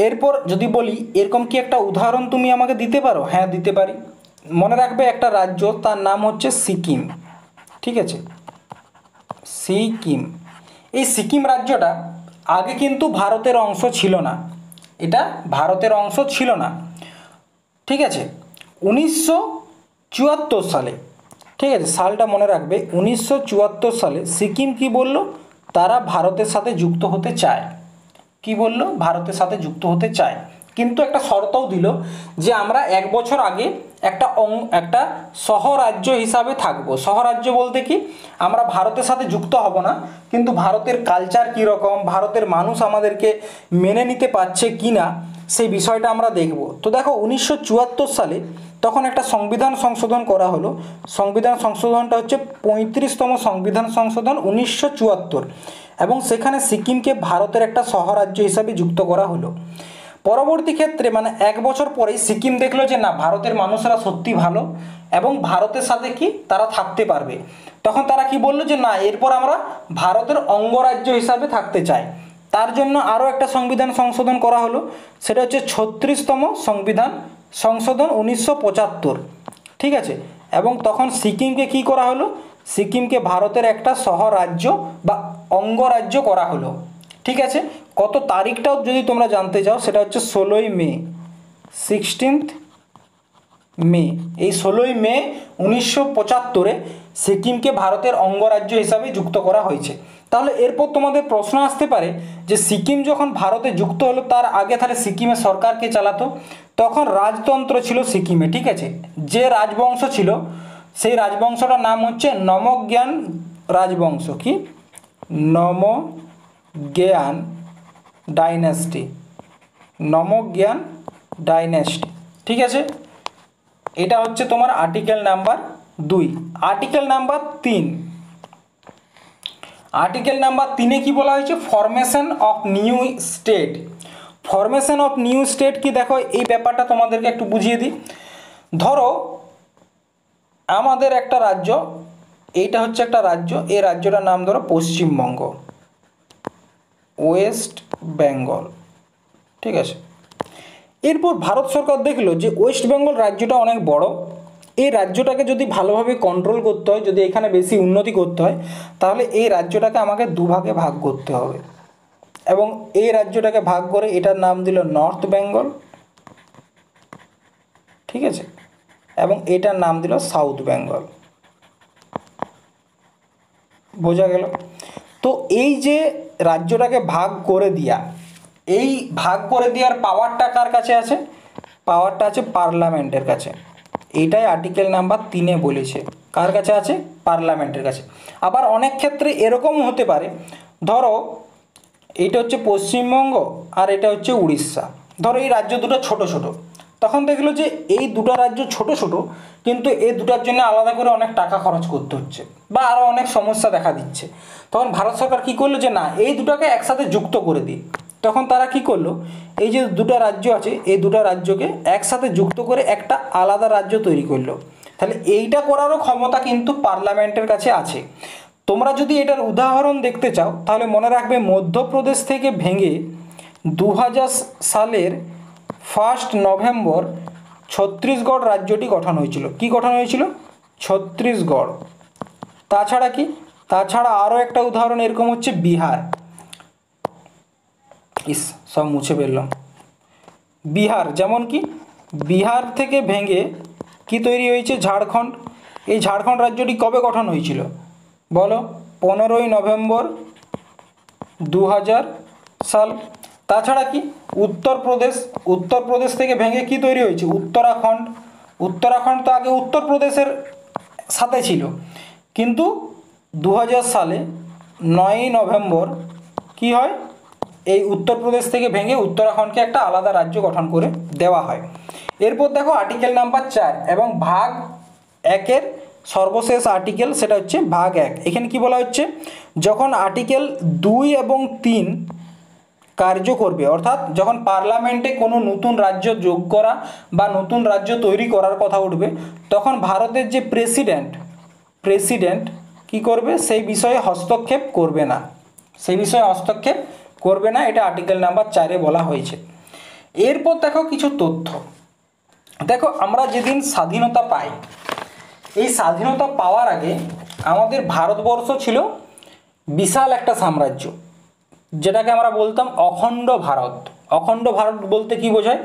এরপর যদি বলি এরকম কি একটা উদাহরণ তুমি আমাকে দিতে পারো? হ্যাঁ দিতে পারি। মনে রাখবে একটা রাজ্য, তার নাম হচ্ছে সিকিম, ঠিক আছে, সিকিম। এই সিকিম রাজ্যটা আগে কিন্তু ভারতের অংশ ছিল না, এটা ভারতের অংশ ছিল না, ঠিক আছে। 1974 সালে, ঠিক আছে, সালটা মনে রাখবে, 1974 সালে সিকিম কি বলল, তারা ভারতের সাথে যুক্ত হতে চায়। কি বলল? ভারতের সাথে যুক্ত হতে চায়, কিন্তু একটা শর্তও দিল যে আমরা 1 বছর আগে একটা সহরাজ্য হিসাবে থাকব। সহরাজ্য বলতে কি আমরা ভারতের সাথে যুক্ত হব না, কিন্তু ভারতের কালচার কীরকম, ভারতের মানুষ আমাদেরকে মেনে নিতে পারছে কি না সেই বিষয়টা আমরা দেখব। তো দেখো 1974 সালে তখন একটা সংবিধান সংশোধন করা হলো। সংবিধান সংশোধনটা হচ্ছে 35তম সংবিধান সংশোধন 1974, এবং সেখানে সিকিমকে ভারতের একটা সহরাজ্য হিসাবে যুক্ত করা হলো। পরবর্তী ক্ষেত্রে মানে 1 বছর পরেই সিকিম দেখলো যে না, ভারতের মানুষরা সত্যি ভালো এবং ভারতের সাথে কি তারা থাকতে পারবে। তখন তারা কি বললো যে না, এরপর আমরা ভারতের অঙ্গরাজ্য হিসাবে থাকতে চাই। তার জন্য আরও একটা সংবিধান সংশোধন করা হলো, সেটা হচ্ছে 36তম সংবিধান সংশোধন 1975, ঠিক আছে। এবং তখন সিকিমকে কি করা হলো, সিকিমকে ভারতের একটা সহরাজ্য বা অঙ্গরাজ্য করা হলো, ঠিক আছে। কত তারিখটাও যদি তোমরা জানতে চাও সেটা হচ্ছে 16ই মে, 16th মে। এই 16ই মে 1975-এ সিকিমকে ভারতের অঙ্গরাজ্য হিসাবে যুক্ত করা হয়েছে। তাহলে এরপর তোমাদের প্রশ্ন আসতে পারে যে সিকিম যখন ভারতে যুক্ত হলো তার আগে তাহলে সিকিমের সরকার কে চালাতো? তখন রাজতন্ত্র ছিল সিকিমে, ঠিক আছে। যে রাজবংশ ছিল সেই রাজবংশটার নাম হচ্ছে নমজ্ঞান রাজবংশ। কি? নমজ্ঞান ডাইনাস্টি, নমজ্ঞান ডাইনাস্টি, ঠিক আছে। এটা হচ্ছে তোমার article number 2। Article number 3, article number 3-এ কি বলা হয়েছে? Formation of new state. Formation of new state কি, দেখো এই ব্যাপারটা তোমাদেরকে একটু বুঝিয়ে দিই। ধরো আমাদের একটা রাজ্য, এইটা হচ্ছে একটা রাজ্য, এই রাজ্যটার নাম ধরো পশ্চিমবঙ্গ, ওয়েস্ট বেঙ্গল, ঠিক আছে। এরপর ভারত সরকার দেখলো যে ওয়েস্ট বেঙ্গল রাজ্যটা অনেক বড়, এই রাজ্যটাকে যদি ভালোভাবে কন্ট্রোল করতে হয়, যদি এখানে বেশি উন্নতি করতে হয়, তাহলে এই রাজ্যটাকে আমাকে দুভাগে ভাগ করতে হবে। এবং এই রাজ্যটাকে ভাগ করে এটার নাম দিল নর্থ বেঙ্গল, ঠিক আছে, এবং এটার নাম দিল সাউথ বেঙ্গল। বোঝা গেল? তো এই যে রাজ্যটাকে ভাগ করে দেওয়া, এই ভাগ করে দেওয়ার পাওয়ারটা কার কাছে আছে? পাওয়ারটা আছে পার্লামেন্টের কাছে। এইটাই আর্টিকেল নাম্বার 3 বলেছে, কার কাছে আছে? পার্লামেন্টের কাছে। আবার অনেক ক্ষেত্রে এরকমও হতে পারে, ধরো এইটা হচ্ছে পশ্চিমবঙ্গ আর এটা হচ্ছে উড়িষ্যা, ধরো এই রাজ্য দুটো ছোট ছোট, তখন দেখলো যে এই দুটো রাজ্য ছোট ছোট, কিন্তু এই দুটার জন্য আলাদা করে অনেক টাকা খরচ করতে হচ্ছে বা আরও অনেক সমস্যা দেখা দিচ্ছে। তখন ভারত সরকার কী করলো যে না, এই দুটাকে একসাথে যুক্ত করে দিই। তখন তারা কি করলো, এই যে দুটো রাজ্য আছে এই দুটো রাজ্যকে একসাথে যুক্ত করে একটা আলাদা রাজ্য তৈরি করলো। তাহলে এইটা করারও ক্ষমতা কিন্তু পার্লামেন্টের কাছে আছে। তোমরা যদি এটার উদাহরণ দেখতে চাও তাহলে মনে রাখবে, মধ্যপ্রদেশ থেকে ভেঙে 2000 সালের 1 নভেম্বর ছত্তিশগড় রাজ্যটি গঠন হয়েছিল। কি গঠন হয়েছিল? ছত্তিশগড়। তাছাড়া কি? তাছাড়া আরও একটা উদাহরণ এরকম হচ্ছে বিহার। সব মুছে ফেললাম। বিহার, যেমন কি বিহার থেকে ভেঙে কি তৈরি হয়েছে? ঝাড়খণ্ড। এই ঝাড়খণ্ড রাজ্যটি কবে গঠন হয়েছিল বলো? 15ই নভেম্বর 2000 সাল। তাছাড়া কি উত্তরপ্রদেশ, উত্তরপ্রদেশ থেকে ভেঙে কি তৈরি হয়েছে? উত্তরাখণ্ড। উত্তরাখণ্ড তো আগে উত্তরপ্রদেশের সাথে ছিল, কিন্তু 2000 সালে 9ই নভেম্বর কি হয়? এই উত্তরপ্রদেশ থেকে ভেঙে উত্তরাখণ্ডকে একটা আলাদা রাজ্য গঠন করে দেওয়া হয়। এরপর দেখো আর্টিকেল নাম্বার 4 এবং ভাগ 1-এর সর্বশেষ আর্টিকেল, সেটা হচ্ছে ভাগ 1। এখানে কি বলা হচ্ছে? যখন আর্টিকেল 2 এবং 3 কার্য করবে, অর্থাৎ যখন পার্লামেন্টে কোনো নতুন রাজ্য যোগ করা বা নতুন রাজ্য তৈরি করার কথা উঠবে, তখন ভারতের যে প্রেসিডেন্ট কি করবে? সেই বিষয়ে হস্তক্ষেপ করবে না, সেই বিষয়ে হস্তক্ষেপ করবে না, এটা আর্টিকেল নাম্বার 4-এ বলা হয়েছে। এরপর দেখো কিছু তথ্য। দেখো আমরা যেদিন স্বাধীনতা পাই, এই স্বাধীনতা পাওয়ার আগে আমাদের ভারতবর্ষ ছিল বিশাল একটা সাম্রাজ্য, যেটাকে আমরা বলতাম অখণ্ড ভারত। অখণ্ড ভারত বলতে কি বোঝায়?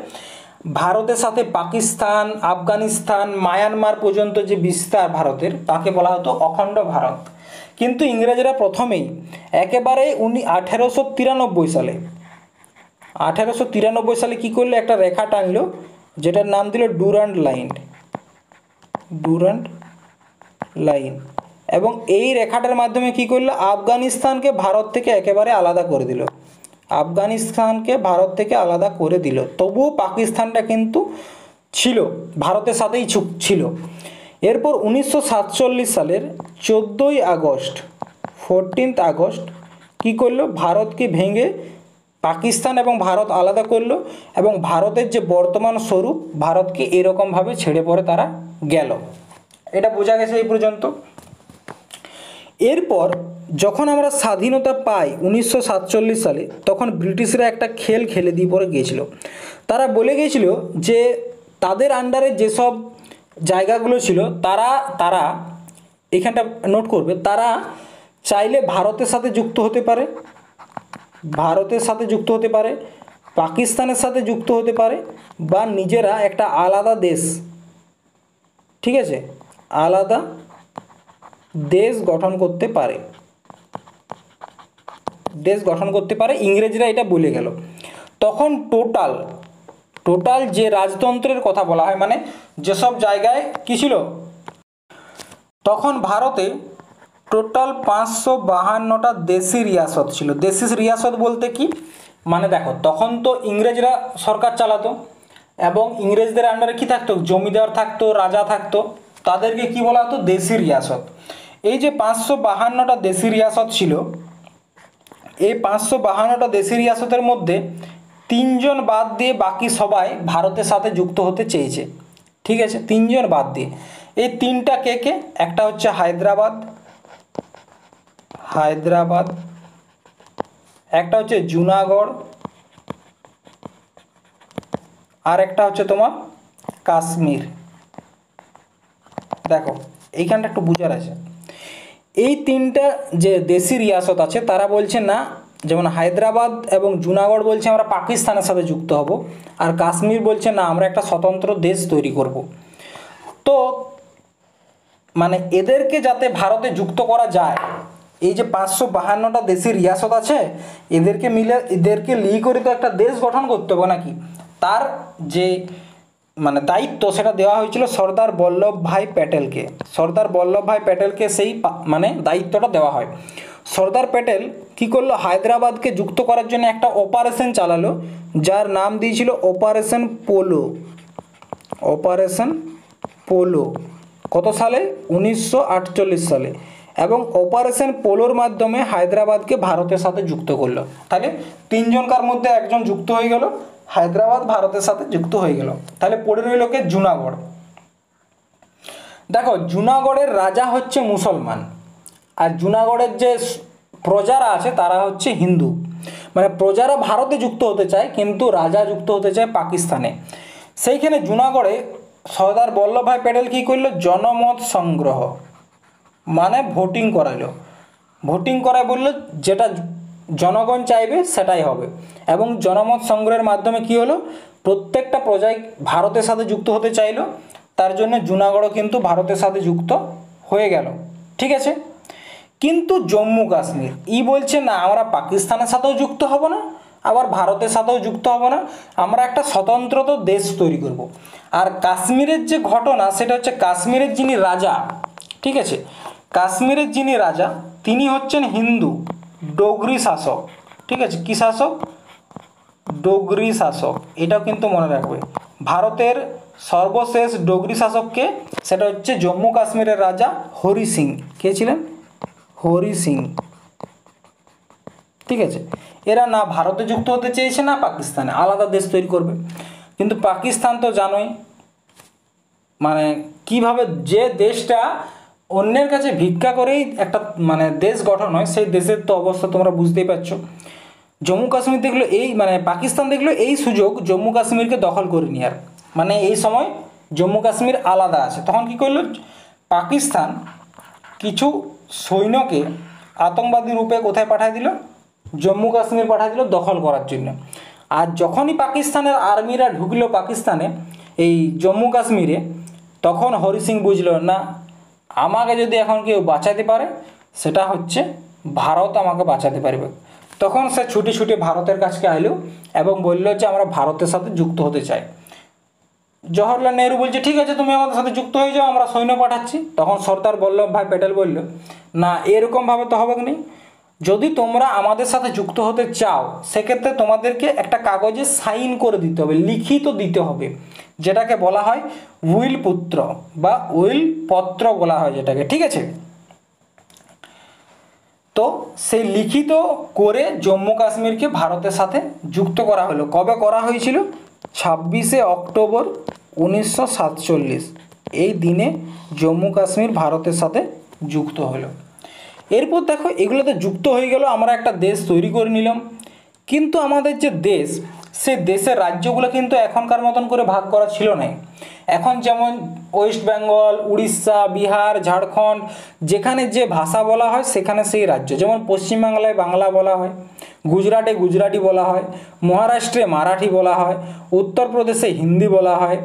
ভারতের সাথে পাকিস্তান, আফগানিস্তান, মায়ানমার পর্যন্ত যে বিস্তার ভারতের, তাকে বলা হতো অখণ্ড ভারত। কিন্তু ইংরেজরা প্রথমেই একেবারে 1893 সালে 1893 সালে কী করলো? একটা রেখা টানলো, যেটার নাম দিল ডুরান্ড লাইন। এবং এই রেখাটার মাধ্যমে কি করলো? আফগানিস্তানকে ভারত থেকে একেবারে আলাদা করে দিল। আফগানিস্তানকে ভারত থেকে আলাদা করে দিল, তবুও পাকিস্তানটা কিন্তু ছিল, ভারতের সাথেই ছিল। এরপর 1947 সালের 14ই আগস্ট কী করলো? ভারতকে ভেঙে পাকিস্তান এবং ভারত আলাদা করলো, এবং ভারতের যে বর্তমান স্বরূপ, ভারতকে এরকমভাবে ছেড়ে পড়ে তারা গেল। এটা বোঝা গেছে এই পর্যন্ত। এরপর যখন আমরা স্বাধীনতা পাই 1947 সালে, তখন ব্রিটিশরা একটা খেল খেলে দিয়ে পরে গিয়েছিল। তারা বলে গিয়েছিল যে তাদের আন্ডারে যেসব জায়গাগুলো ছিল, তারা এখানটা নোট করবে, তারা চাইলে ভারতের সাথে যুক্ত হতে পারে, পাকিস্তানের সাথে যুক্ত হতে পারে, বা নিজেরা একটা আলাদা দেশ, ঠিক আছে, আলাদা দেশ গঠন করতে পারে। ইংরেজরা এটা বলে গেল। তখন টোটাল যে রাজতন্ত্রের কথা বলা হয়, মানে যেসব জায়গায় কী ছিল, তখন ভারতে টোটাল 552টা দেশি রিয়াসত ছিল। দেশি রিয়াসত বলতে কি, মানে দেখো তখন তো ইংরেজরা সরকার চালাতো, এবং ইংরেজদের আন্ডারে কি থাকতো? জমিদার থাকতো, রাজা থাকতো, তাদেরকে কি বলা হতো? দেশি রিয়াসত। এই যে 552টা দেশি রিয়াসত ছিল, এই 552টা দেশি রিয়াসতের মধ্যে 3 জন বাদ দিয়ে বাকি সবাই ভারতের সাথে যুক্ত হতে চেয়েছে, ঠিক আছে, তিনজন বাদ দিয়ে এই তিনটা কে কে, একটা হচ্ছে হায়দ্রাবাদ, একটা হচ্ছে জুনাগড়, আর একটা হচ্ছে তোমার কাশ্মীর। দেখো এইখানটা একটু বুঝার আছে, এই তিনটা যে দেশি রিয়াসত আছে তারা বলছে না, যেমন হায়দ্রাবাদ এবং জুনাগড় বলছে আমরা পাকিস্তানের সাথে যুক্ত হব, আর কাশ্মীর বলছে না আমরা একটা স্বতন্ত্র দেশ তৈরি করব। তো মানে এদেরকে যাতে ভারতে যুক্ত করা যায়, এই যে 552টা দেশি রিয়াসত আছে এদেরকে লিয়ে করে তো একটা দেশ গঠন করতে হবে নাকি, তার যে মানে দায়িত্ব সেটা দেওয়া হয়েছিল সর্দার বল্লভভাই প্যাটেলকে। সর্দার বল্লভভাই প্যাটেলকে সেই মানে দায়িত্বটা দেওয়া হয়। সর্দার প্যাটেল কি করলো, হায়দ্রাবাদকে যুক্ত করার জন্য একটা অপারেশন চালালো, যার নাম দিয়েছিল অপারেশন পোলো। অপারেশন পোলো কত সালে, 1948 সালে। এবং অপারেশন পোলোর মাধ্যমে হায়দ্রাবাদকে ভারতের সাথে যুক্ত করলো। তাহলে তিনজনকার মধ্যে একজন যুক্ত হয়ে গেল, হায়দ্রাবাদ ভারতের সাথে যুক্ত হয়ে গেল। তাহলে পড়ে রইল কে, জুনাগড়। দেখো জুনাগড়ের রাজা হচ্ছে মুসলমান, আর জুনাগড়ের যে প্রজারা আছে তারা হচ্ছে হিন্দু। মানে প্রজারা ভারতে যুক্ত হতে চায় কিন্তু রাজা যুক্ত হতে চায় পাকিস্তানে। সেইখানে জুনাগড়ে সর্দার বল্লভভাই প্যাটেল কী করলো, জনমত সংগ্রহ মানে ভোটিং করালো। ভোটিং করায় বললো যেটা জনগণ চাইবে সেটাই হবে। এবং জনমত সংগ্রহের মাধ্যমে কি হলো, প্রত্যেকটা প্রজাই ভারতের সাথে যুক্ত হতে চাইলো, তার জন্য জুনাগড়ও কিন্তু ভারতের সাথে যুক্ত হয়ে গেল। ঠিক আছে, কিন্তু জম্মু কাশ্মীর বলছে না আমরা পাকিস্তানের সাথেও যুক্ত হব না, আবার ভারতের সাথেও যুক্ত হব না, আমরা একটা স্বতন্ত্র তো দেশ তৈরি করব। আর কাশ্মীরের যে ঘটনা সেটা হচ্ছে, কাশ্মীরের যিনি রাজা, ঠিক আছে, কাশ্মীরের যিনি রাজা তিনি হচ্ছেন হিন্দু ডোগরি শাসক। ঠিক আছে, কি শাসক, ডোগরি শাসক। এটাও কিন্তু মনে রাখবে, ভারতের সর্বশেষ ডোগরি শাসককে, সেটা হচ্ছে জম্মু কাশ্মীরের রাজা হরি সিং। কে ছিলেন, হরি সিং। ঠিক আছে, এরা না ভারতে যুক্ত হতে চেয়েছে না পাকিস্তানে, আলাদা দেশ তৈরি করবে। কিন্তু পাকিস্তান তো জানোই মানে কিভাবে, যে দেশটা অন্যের কাছে ভিক্ষা করেই একটা মানে দেশ গঠন হয়, সেই দেশের তো অবস্থা তোমরা বুঝতেই পারছো। জম্মু কাশ্মীর দেখলো এই মানে পাকিস্তান দেখলো এই সুযোগ জম্মু কাশ্মীরকে দখল করে নেওয়ার, মানে এই সময় জম্মু কাশ্মীর আলাদা আছে। তখন কি করলো, পাকিস্তান কিছু সৈন্যকে আতঙ্কবাদী রূপে কোথায় পাঠিয়ে দিল, জম্মু কাশ্মীর পাঠিয়ে দিল দখল করার জন্য। আর যখনই পাকিস্তানের আর্মিরা ঢুকলো পাকিস্তানে এই জম্মু কাশ্মীরে, তখন হরি সিং বুঝলো না, আমাকে যদি এখন কেউ বাঁচাতে পারে সেটা হচ্ছে ভারত আমাকে বাঁচাতে পারবে। তখন সে ছুটে ছুটে ভারতের কাছে আইলো এবং বলল যে আমরা ভারতের সাথে যুক্ত হতে চাই। জওহরলাল নেহরু বলছে ঠিক আছে তুমি আমাদের সাথে যুক্ত হয়ে যাও, আমরা সৈন্য পাঠাচ্ছি। তখন সর্দার বল্লভভাই প্যাটেল বলল না, এরকমভাবে তো হবে না, যদি তোমরা আমাদের সাথে যুক্ত হতে চাও সেক্ষেত্রে তোমাদেরকে একটা কাগজে সাইন করে দিতে হবে, লিখিত দিতে হবে, যেটাকে বলা হয় উইল পুত্র বা উইল পত্র বলা হয় যেটাকে। ঠিক আছে, তো সেই লিখিত করে জম্মু কাশ্মীরকে ভারতের সাথে যুক্ত করা হলো। কবে করা হয়েছিল, 26শে অক্টোবর 1947 এই দিনে জম্মু কাশ্মীর ভারতের সাথে যুক্ত হলো। এরপর দেখো এগুলোতে যুক্ত হয়ে গেল, আমরা একটা দেশ তৈরি করে নিলাম। কিন্তু আমাদের যে দেশ, সে দেশের রাজ্যগুলো কিন্তু এখনকার মতন করে ভাগ করা ছিল না। এখন যেমন ওয়েস্ট বেঙ্গল, উড়িষ্যা, বিহার, ঝাড়খণ্ড, যেখানে যে ভাষা বলা হয় সেখানে সেই রাজ্য। যেমন পশ্চিমবাংলায় বাংলা বলা হয়, গুজরাটে গুজরাটি বলা হয়, মহারাষ্ট্রে মারাঠি বলা হয়, উত্তরপ্রদেশে হিন্দি বলা হয়,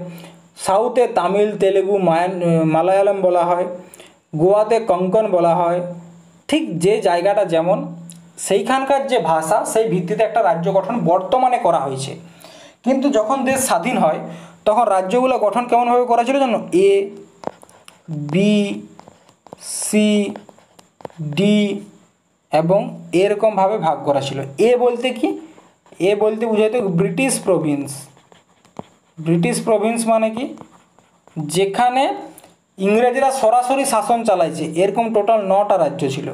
সাউথে তামিল, তেলেগু, মালায়ালাম বলা হয়, গোয়াতে কোঙ্কণ বলা হয়। ঠিক যে জায়গাটা যেমন সেইখানকার যে ভাষা সেই ভিত্তিতে একটা রাজ্য গঠন বর্তমানে করা হয়েছে। কিন্তু যখন দেশ স্বাধীন হয় তখন রাজ্যগুলো গঠন কেমনভাবে করা ছিল জানো, এ বি সি ডি এবং এরকমভাবে ভাগ করা ছিল। এ বলতে কি, এ বলতে বোঝাইতো ব্রিটিশ প্রভিন্স। ব্রিটিশ প্রভিন্স মানে কি, যেখানে ইংরেজরা সরাসরি শাসন চালাইছে, এরকম টোটাল 9টা রাজ্য ছিল।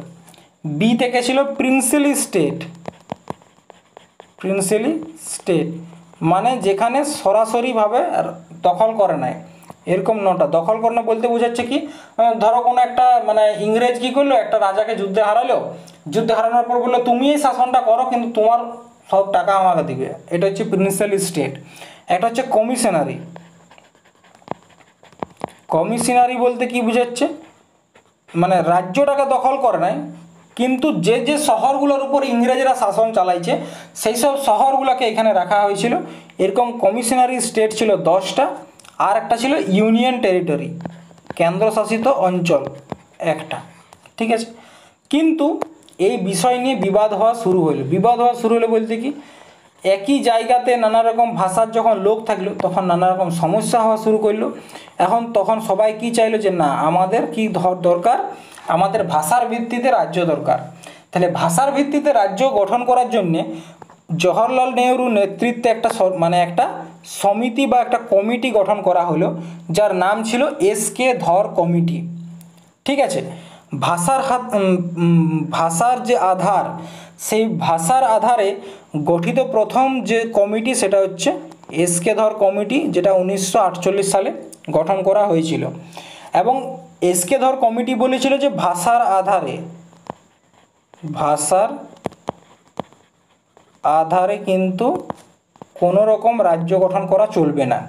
বি থেকে ছিল প্রিন্সলি স্টেট। প্রিন্সলি স্টেট মানে যেখানে সরাসরিভাবে দখল করে নাই, এরকম 9টা। দখল করানো বলতে বোঝাচ্ছে কি, ধরো কোনো একটা মানে ইংরেজ কি করলো, একটা রাজাকে যুদ্ধে হারালো, যুদ্ধে হারানোর পর বললো তুমি এই শাসনটা করো কিন্তু তোমার সব টাকা আমাকে দিবে, এটা হচ্ছে প্রিন্সিপাল স্টেট। একটা হচ্ছে কমিশনারি। কমিশনারি বলতে কি বোঝাচ্ছে, মানে রাজ্যটাকে দখল করে নাই কিন্তু যে যে শহরগুলোর উপর ইংরেজরা শাসন চালাইছে সেই সব শহরগুলোকে এখানে রাখা হয়েছিল। এরকম কমিশনারি স্টেট ছিল 10টা, আর একটা ছিল ইউনিয়ন টেরিটরি, কেন্দ্রশাসিত অঞ্চল একটা। ঠিক আছে, কিন্তু এই বিষয় নিয়ে বিবাদ হওয়া শুরু হলো। বিবাদ হওয়া শুরু হলো বলতে কি, একই জায়গাতে নানা রকম ভাষার যখন লোক থাকলো তখন নানা রকম সমস্যা হওয়া শুরু করলো। তখন সবাই কি চাইলো যে না আমাদের কি দরকার, আমাদের ভাষার ভিত্তিতে রাজ্য দরকার। তাহলে ভাষার ভিত্তিতে রাজ্য গঠন করার জন্যে জওহরলাল নেহরু নেতৃত্বে একটা সমিতি বা একটা কমিটি গঠন করা হলো, যার নাম ছিল এস.কে. ধর কমিটি। ঠিক আছে, ভাষার যে আধার, সেই ভাষার আধারে গঠিত প্রথম যে কমিটি সেটা হচ্ছে এস.কে. ধর কমিটি, যেটা 1948 সালে গঠন করা হয়েছিল। এবং এস.কে. ধর কমিটি বলেছিল যে ভাষার আধারে কিন্তু কোনো রকম রাজ্য গঠন করা চলবে না।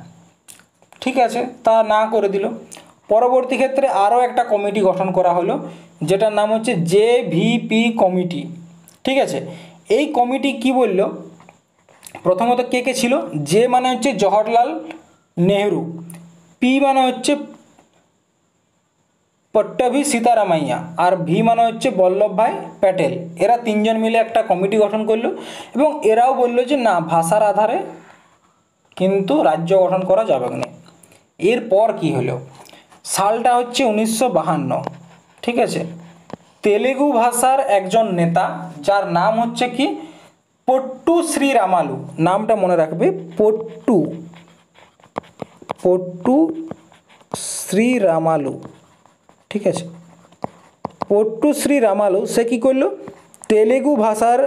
ঠিক আছে, তা না করে দিল। পরবর্তী ক্ষেত্রে আরও একটা কমিটি গঠন করা হলো, যেটার নাম হচ্ছে জে.ভি.পি. কমিটি। ঠিক আছে, এই কমিটি কি বলল, প্রথমত কে কে ছিল, জে মানে হচ্ছে জওহরলাল নেহরু, পি মানে হচ্ছে পট্টভি সীতারামাইয়া, আর ভি মানে হচ্ছে বল্লভভাই প্যাটেল। এরা তিনজন মিলে একটা কমিটি গঠন করলো এবং এরাও বললো যে না ভাষার আধারে কিন্তু রাজ্য গঠন করা যাবে না। এরপর কি হলো, সালটা হচ্ছে 1952। ঠিক আছে, তেলেগু ভাষার একজন নেতা যার নাম হচ্ছে কি পট্টু শ্রীরামালু, নামটা মনে রাখবে, পট্টু শ্রীরামালু। ঠিক আছে, পট্টু শ্রীরামালু সে কী করলো, তেলেগু ভাষার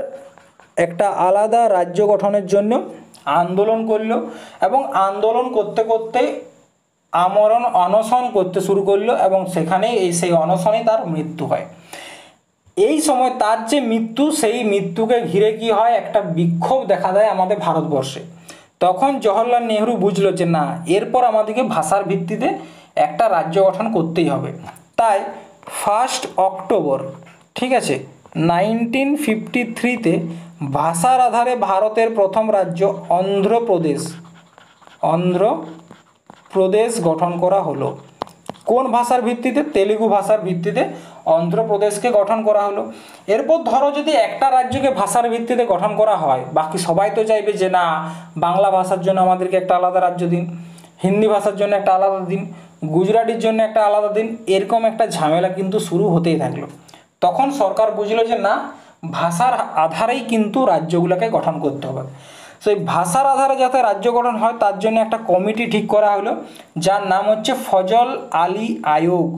একটা আলাদা রাজ্য গঠনের জন্য আন্দোলন করলো এবং আন্দোলন করতে করতে অনশন করতে শুরু করলো এবং সেই অনশনে তার মৃত্যু হয়। এই সময় তার যে মৃত্যু, সেই মৃত্যুকে ঘিরে কি হয়, একটা বিক্ষোভ দেখা দেয় আমাদের ভারতবর্ষে। তখন জওহরলাল নেহরু বুঝলো যে না এরপর আমাদেরকে ভাষার ভিত্তিতে একটা রাজ্য গঠন করতেই হবে। তাই 1 অক্টোবর, ঠিক আছে, 1953-তে ভাষার আধারে ভারতের প্রথম রাজ্য অন্ধ্রপ্রদেশ গঠন করা হলো। কোন ভাষার ভিত্তিতে, তেলুগু ভাষার ভিত্তিতে অন্ধ্রপ্রদেশকে গঠন করা হলো। এরপর ধরো যদি একটা রাজ্যকে ভাষার ভিত্তিতে গঠন করা হয়, বাকি সবাই তো চাইবে যে না বাংলা ভাষার জন্য আমাদেরকে একটা আলাদা রাজ্য দিন, হিন্দি ভাষার জন্য একটা আলাদা দিন, গুজরাটির জন্য একটা আলাদা দিন, এরকম একটা ঝামেলা কিন্তু শুরু হতেই থাকলো। তখন সরকার বুঝলো যে না ভাষার আধারেই কিন্তু রাজ্যগুলোকে গঠন করতে হবে। সেই ভাষার আধারে যাতে রাজ্য গঠন হয় তার জন্য একটা কমিটি ঠিক করা হলো, যার নাম হচ্ছে ফজল আলী আয়োগ।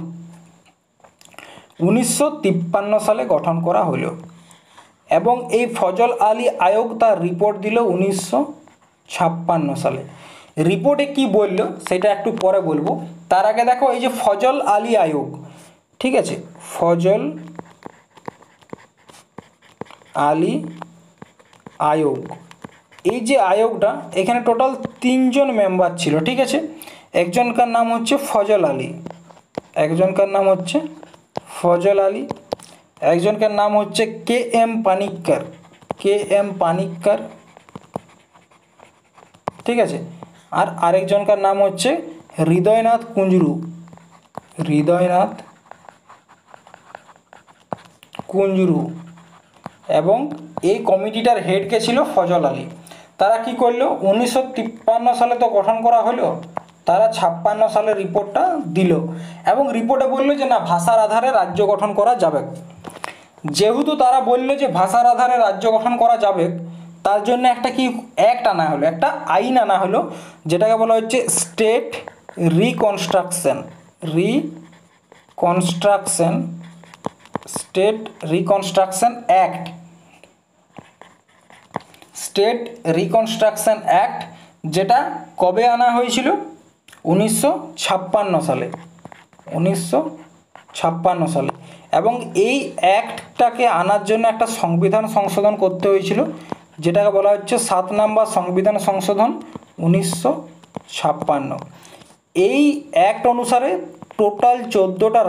1953 সালে গঠন করা হলো এবং এই ফজল আলী আয়োগ তার রিপোর্ট দিল 1956 সালে। রিপোর্টে কি বলল সেটা একটু পরে বলবো, তার আগে দেখো এই যে ফজল আলী আয়োগ, ঠিক আছে, ফজল আলী আয়োগ, এই যে আয়োগটা এখানে টোটাল 3 জন মেম্বার ছিল। ঠিক আছে, একজনকার নাম হচ্ছে ফজল আলী, একজনকার নাম হচ্ছে ফজল আলী, একজনকার নাম হচ্ছে কে.এম. পানিক্কর, ঠিক আছে, আর আরেকজনকার নাম হচ্ছে হৃদয়নাথ কুঞ্জরু, এবং এই কমিটিটার হেড কে ছিল ফজল আলী। তারা কি করলো, 1953 সালে তো গঠন করা হলো, তারা 56 সালে রিপোর্টটা দিল এবং রিপোর্টে বললো যে না ভাষার আধারে রাজ্য গঠন করা যাবে। যেহেতু তারা বললো যে ভাষার আধারে রাজ্য গঠন করা যাবে, তার জন্য একটা অ্যাক্ট আনা হলো, একটা আইন আনা হলো, যেটাকে বলা হচ্ছে state reconstruction act. State reconstruction act, যেটা কবে আনা হয়েছিল, 1956 সালে, 1956 সালে। এবং এই অ্যাক্টটাকে আনার জন্য একটা সংবিধান সংশোধন করতে হয়েছিল, যেটাকে বলা হচ্ছে 7 নম্বর সংবিধান সংশোধন 1956। এই অ্যাক্ট অনুসারে টোটাল 14টা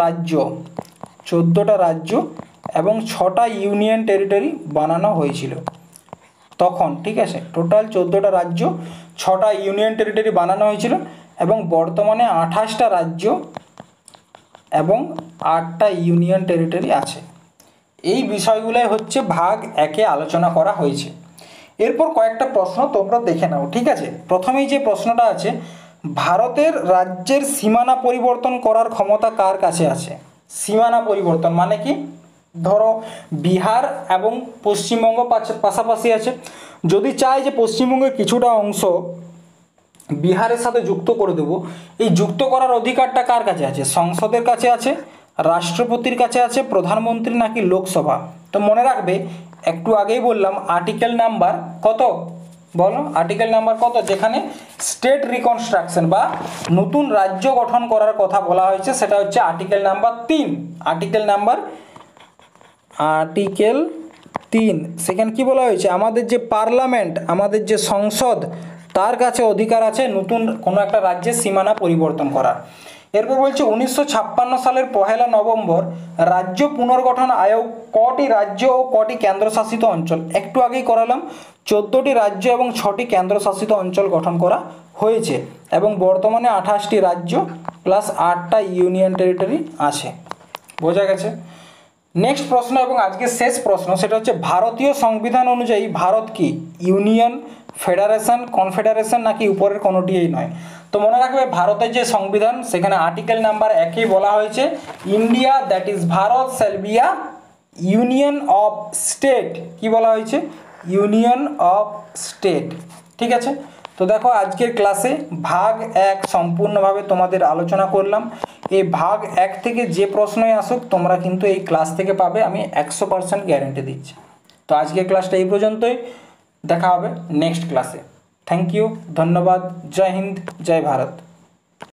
রাজ্য এবং 6টা ইউনিয়ন টেরিটরি বানানো হয়েছিল তখন, ঠিক আছে। টোটাল 14টা রাজ্য, 6টা ইউনিয়ন টেরিটরি বানানো হয়েছিল এবং বর্তমানে 28টা রাজ্য এবং 8টা ইউনিয়ন টেরিটরি আছে। এই বিষয়গুলোই হচ্ছে ভাগ 1-এ আলোচনা করা হয়েছে। এরপর কয়েকটা প্রশ্ন তোমরা দেখে নাও, ঠিক আছে। প্রথমেই যে প্রশ্নটা আছে, ভারতের রাজ্যের সীমানা পরিবর্তন করার ক্ষমতা কার কাছে আছে? সীমানা পরিবর্তন মানে কি? ধরো বিহার এবং পশ্চিমবঙ্গ পাশাপাশি আছে, যদি চাই যে পশ্চিমবঙ্গের কিছুটা অংশ বিহারের সাথে যুক্ত করে দেব, এই যুক্ত করার অধিকারটা কার কাছে আছে? সংসদের কাছে আছে, রাষ্ট্রপতির কাছে আছে, প্রধানমন্ত্রী নাকি লোকসভা? তো মনে রাখবে, একটু আগেই বললাম আর্টিকেল নাম্বার কত, বলো আর্টিকেল নাম্বার কত, যেখানে স্টেট রিকনস্ট্রাকশন বা নতুন রাজ্য গঠন করার কথা বলা হয়েছে, সেটা হচ্ছে আর্টিকেল নাম্বার 3। আর্টিকেল 3 সেখানে কি বলা হয়েছে? আমাদের যে পার্লামেন্ট, আমাদের যে সংসদ, তার কাছে অধিকার আছে নতুন কোনো একটা রাজ্যের সীমানা পরিবর্তন করার। এরপর বলছে 1956 সালের 1 নভেম্বর রাজ্য পুনর্গঠন আয়োগ কটি রাজ্য ও কটি কেন্দ্রশাসিত অঞ্চল, একটু আগেই করালাম, 14টি রাজ্য এবং 6টি কেন্দ্রশাসিত অঞ্চল গঠন করা হয়েছে এবং বর্তমানে 28টি রাজ্য প্লাস 8টা ইউনিয়ন টেরিটরি আছে। বোঝা গেছে? নেক্সট প্রশ্ন এবং আজকের শেষ প্রশ্ন, সেটা হচ্ছে ভারতীয় সংবিধান অনুযায়ী ভারত কি ইউনিয়ন, ফেডারেশন, কনফেডারেশন নাকি উপরের কোনোটিই নয়? তো মনে রাখবে, ভারতের যে সংবিধান সেখানে আর্টিকেল নাম্বার 1-এ বলা হয়েছে India that is Bharat shall be a union of state. কি বলা হয়েছে? ইউনিয়ন অফ স্টেট, ঠিক আছে। তো দেখো, আজকের ক্লাসে ভাগ 1 সম্পূর্ণভাবে তোমাদের আলোচনা করলাম। এই ভাগ 1 থেকে যে প্রশ্নই আসুক তোমরা কিন্তু এই ক্লাস থেকে পাবে, আমি 100% গ্যারেন্টি দিচ্ছি। তো আজকের ক্লাসটা এই পর্যন্তই, দেখা হবে নেক্সট ক্লাসে। থ্যাংক ইউ, ধন্যবাদ, জয় হিন্দ, জয় ভারত।